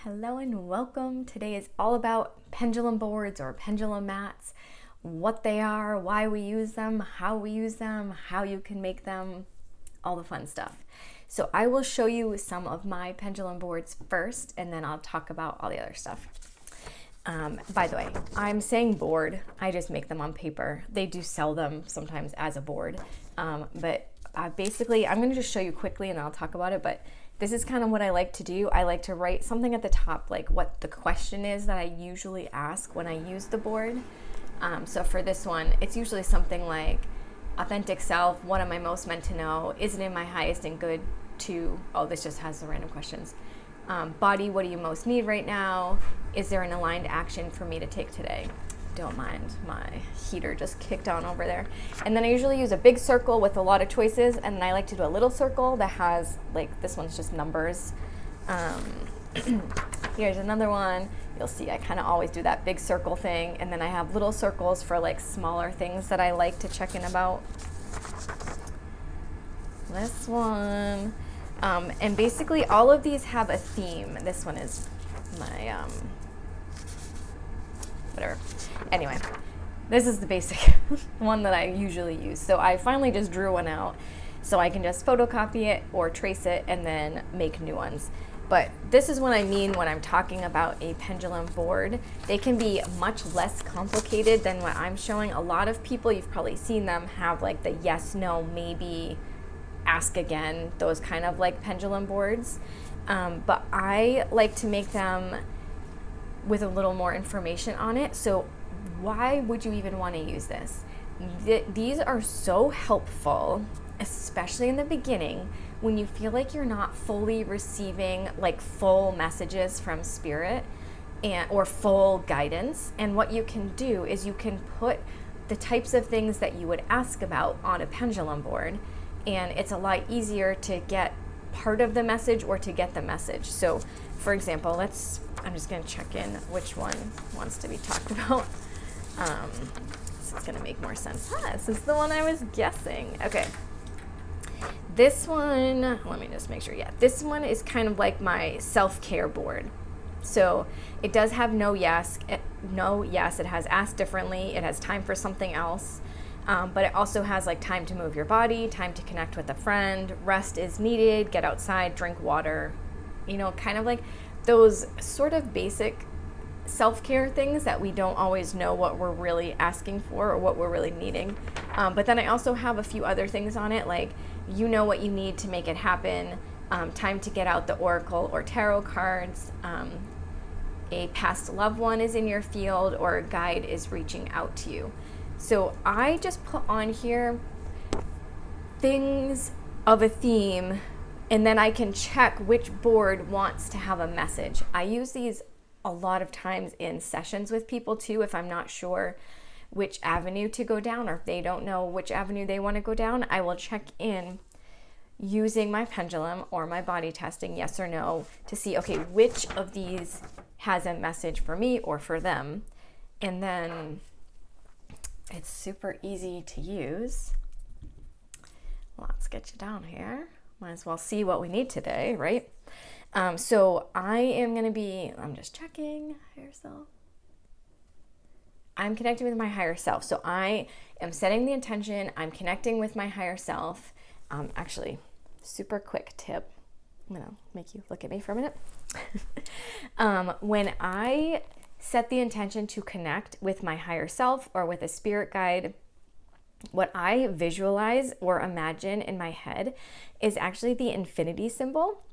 Hello and welcome. Today is all about pendulum boards or pendulum mats, what they are, why we use them, how you can make them, all the fun stuff. So I will show you some of my pendulum boards first, and then I'll talk about all the other stuff. By the way, I'm saying board. I just make them on paper. They do sell them sometimes as a board. But basically, I'm going to just show you quickly and then I'll talk about it. But this is kind of what I like to do. I like to write something at the top, like what the question is that I usually ask when I use the board. So for this one, it's usually something like authentic self, what am I most meant to know? Is it in my highest and good to, this just has the random questions. Body, what do you most need right now? Is there an aligned action for me to take today? Don't mind, my heater just kicked on over there. And then I usually use a big circle with a lot of choices, and I like to do a little circle that has, like, this one's just numbers. Here's another one. You'll see I kind of always do that big circle thing, and then I have little circles for like smaller things that I like to check in about. This one. And basically all of these have a theme. This one is my, whatever. Anyway, this is the basic one that I usually use. So I finally just drew one out so I can just photocopy it or trace it and then make new ones. But this is what I mean when I'm talking about a pendulum board. They can be much less complicated than what I'm showing. A lot of people, you've probably seen them, have like the yes, no, maybe, ask again, those kind of like pendulum boards. But I like to make them with a little more information on it. So why would you even want to use this? These are so helpful, especially in the beginning when you feel like you're not fully receiving like full messages from spirit or full guidance. And what you can do is you can put the types of things that you would ask about on a pendulum board, and it's a lot easier to get part of the message or to get the message. So for example, I'm just going to check in which one wants to be talked about. This is going to make more sense. This is the one I was guessing. Okay. This one, let me just make sure. Yeah, this one is kind of like my self-care board. So it does have no yes. It has ask differently. It has time for something else. But it also has like time to move your body, time to connect with a friend, rest is needed, get outside, drink water, kind of like those sort of basic self-care things that we don't always know what we're really asking for or what we're really needing. But then I also have a few other things on it, like what you need to make it happen, time to get out the oracle or tarot cards, a past loved one is in your field, or a guide is reaching out to you. So I just put on here things of a theme, and then I can check which board wants to have a message. I use these a lot of times in sessions with people too, if I'm not sure which avenue to go down, or if they don't know which avenue they want to go down. I will check in using my pendulum or my body testing, yes or no, to see, okay, which of these has a message for me or for them. And then it's super easy to use. Let's get you down here. Might as well see what we need today, right? So I'm just checking higher self. I'm connecting with my higher self. So I am setting the intention. I'm connecting with my higher self. Actually, super quick tip. I'm gonna make you look at me for a minute. When I set the intention to connect with my higher self or with a spirit guide, what I visualize or imagine in my head is actually the infinity symbol.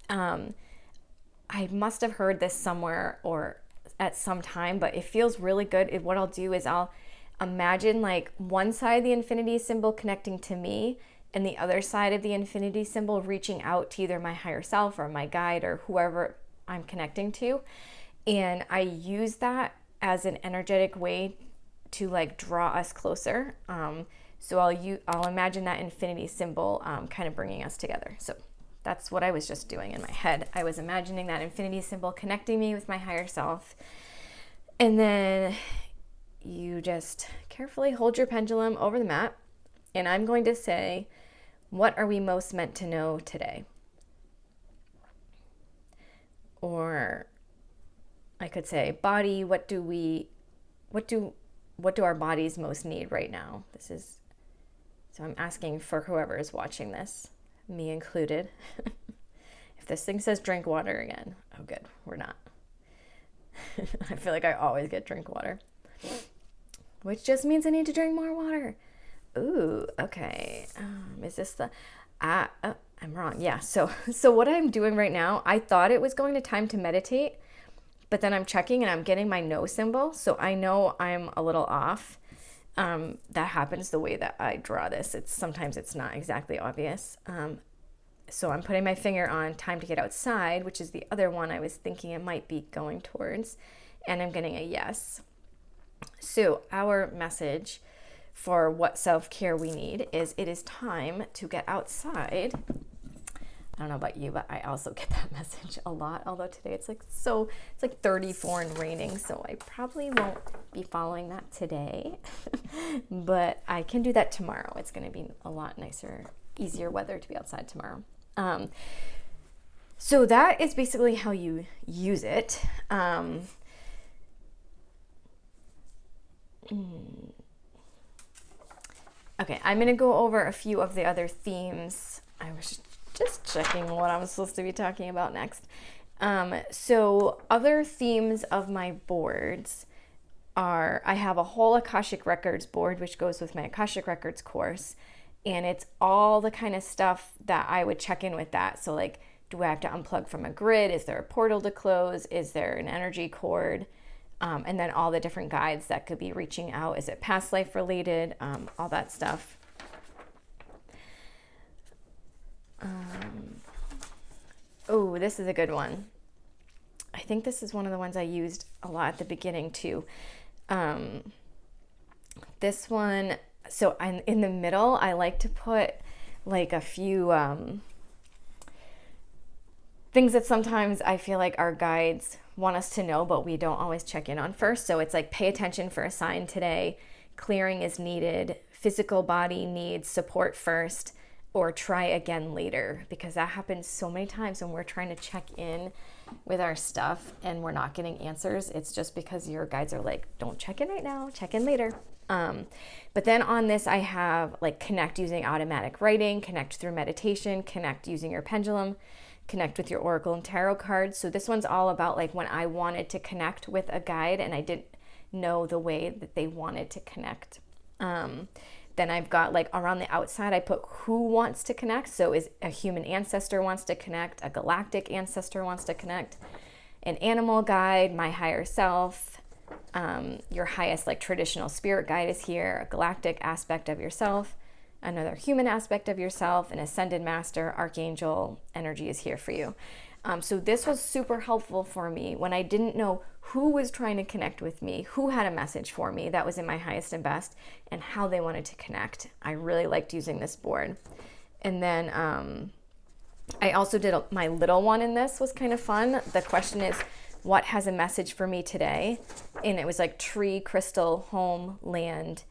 I must have heard this somewhere or at some time, but it feels really good. What I'll do is I'll imagine like one side of the infinity symbol connecting to me and the other side of the infinity symbol reaching out to either my higher self or my guide or whoever I'm connecting to. And I use that as an energetic way to like draw us closer. So I'll imagine that infinity symbol kind of bringing us together. So that's what I was just doing in my head. I was imagining that infinity symbol connecting me with my higher self. And then you just carefully hold your pendulum over the mat. And I'm going to say, what are we most meant to know today? Or I could say, body, what do our bodies most need right now? So I'm asking for whoever is watching this, me included. If this thing says drink water again, oh good, we're not. I feel like I always get drink water, which just means I need to drink more water. Ooh, okay. Is this the, I'm wrong. Yeah. So what I'm doing right now, I thought it was going to time to meditate, but then I'm checking and I'm getting my no symbol. So I know I'm a little off. That happens the way that I draw this. Sometimes it's not exactly obvious. So I'm putting my finger on time to get outside, which is the other one I was thinking it might be going towards, and I'm getting a yes. So our message for what self-care we need is it is time to get outside. I don't know about you, but I also get that message a lot. Although today it's like 34 and raining, so I probably won't be following that today. But I can do that tomorrow. It's going to be a lot nicer, easier weather to be outside tomorrow. So that is basically how you use it. Okay, I'm going to go over a few of the other themes. I was just checking what I'm supposed to be talking about next. So other themes of my boards are, I have a whole Akashic Records board, which goes with my Akashic Records course. And it's all the kind of stuff that I would check in with that. So like, do I have to unplug from a grid? Is there a portal to close? Is there an energy cord? And then all the different guides that could be reaching out. Is it past life related? All that stuff. Oh, this is a good one. I think this is one of the ones I used a lot at the beginning too. This one, so in the middle, I like to put like a few things that sometimes I feel like our guides want us to know, but we don't always check in on first. So it's like, pay attention for a sign today, clearing is needed, physical body needs support first, or try again later, because that happens so many times when we're trying to check in with our stuff and we're not getting answers. It's just because your guides are like, don't check in right now, check in later. But then on this, I have like connect using automatic writing, connect through meditation, connect using your pendulum, connect with your oracle and tarot cards. So this one's all about like when I wanted to connect with a guide and I didn't know the way that they wanted to connect. Then I've got like around the outside, I put who wants to connect. So is a human ancestor wants to connect, a galactic ancestor wants to connect, an animal guide, my higher self, your highest like traditional spirit guide is here, a galactic aspect of yourself, another human aspect of yourself, an ascended master, archangel energy is here for you. So this was super helpful for me when I didn't know who was trying to connect with me, who had a message for me that was in my highest and best, and how they wanted to connect. I really liked using this board. And then I also did my little one in this, was kind of fun. The question is, what has a message for me today? And it was like tree, crystal, home, land,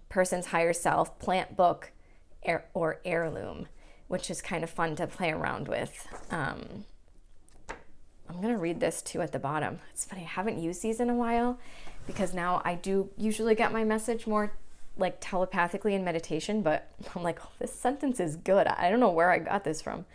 person's higher self, plant book, or heirloom, which is kind of fun to play around with. I'm going to read this too at the bottom. It's funny, I haven't used these in a while because now I do usually get my message more like telepathically in meditation, but I'm like, oh, this sentence is good. I don't know where I got this from,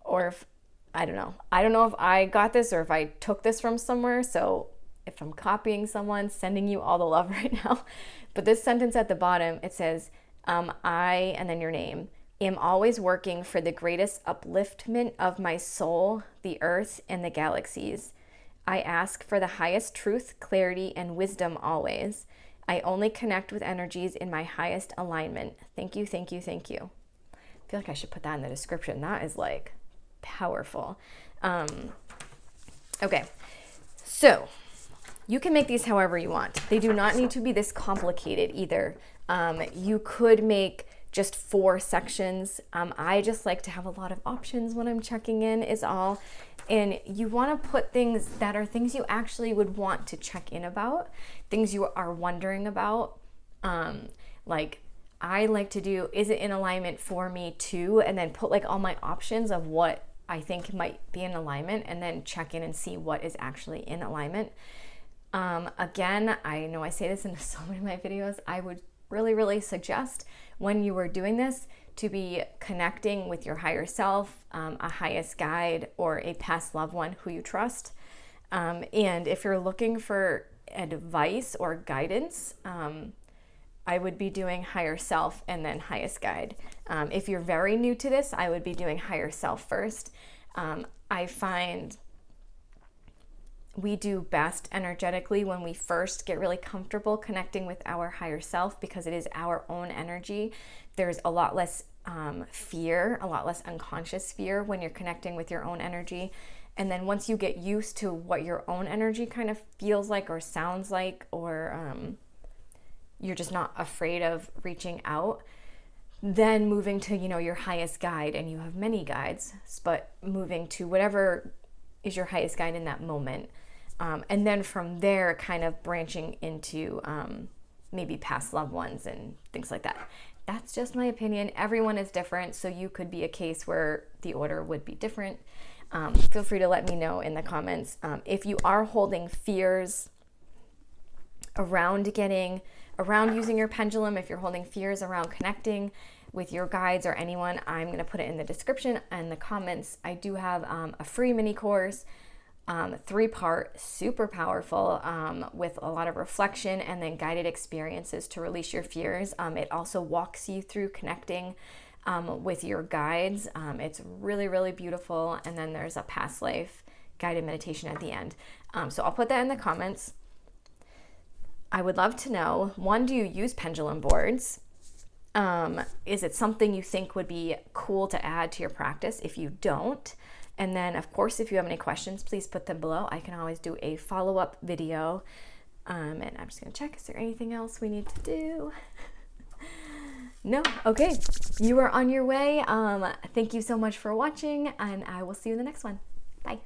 or if, I don't know. I don't know if I got this or if I took this from somewhere. So if I'm copying someone, sending you all the love right now. But this sentence at the bottom, it says, I, and then your name, am always working for the greatest upliftment of my soul, the earth, and the galaxies. I ask for the highest truth, clarity, and wisdom always. I only connect with energies in my highest alignment. Thank you, thank you, thank you. I feel like I should put that in the description. That is like powerful. Okay, so you can make these however you want. They do not need to be this complicated either. You could make just 4 sections. I just like to have a lot of options when I'm checking in is all. And you want to put things that are things you actually would want to check in about, things you are wondering about. Like I like to do, is it in alignment for me too? And then put like all my options of what I think might be in alignment, and then check in and see what is actually in alignment. Again, I know I say this in so many of my videos, I would really, really suggest when you are doing this to be connecting with your higher self, a highest guide, or a past loved one who you trust. And if you're looking for advice or guidance, I would be doing higher self and then highest guide. If you're very new to this, I would be doing higher self first. I find we do best energetically when we first get really comfortable connecting with our higher self, because it is our own energy. There's a lot less fear, a lot less unconscious fear when you're connecting with your own energy. And then once you get used to what your own energy kind of feels like or sounds like, or you're just not afraid of reaching out, then moving to, your highest guide, and you have many guides, but moving to whatever is your highest guide in that moment. And then from there, kind of branching into maybe past loved ones and things like that. That's just my opinion. Everyone is different, so you could be a case where the order would be different. Feel free to let me know in the comments. If you are holding fears around using your pendulum, if you're holding fears around connecting with your guides or anyone, I'm going to put it in the description and the comments. I do have a free mini course, 3-part, super powerful, with a lot of reflection and then guided experiences to release your fears. It also walks you through connecting with your guides. It's really, really beautiful. And then there's a past life guided meditation at the end. So I'll put that in the comments. I would love to know, one, do you use pendulum boards? Is it something you think would be cool to add to your practice if you don't? And then, of course, if you have any questions, please put them below. I can always do a follow-up video. And I'm just going to check, is there anything else we need to do? No? Okay. You are on your way. Thank you so much for watching, and I will see you in the next one. Bye.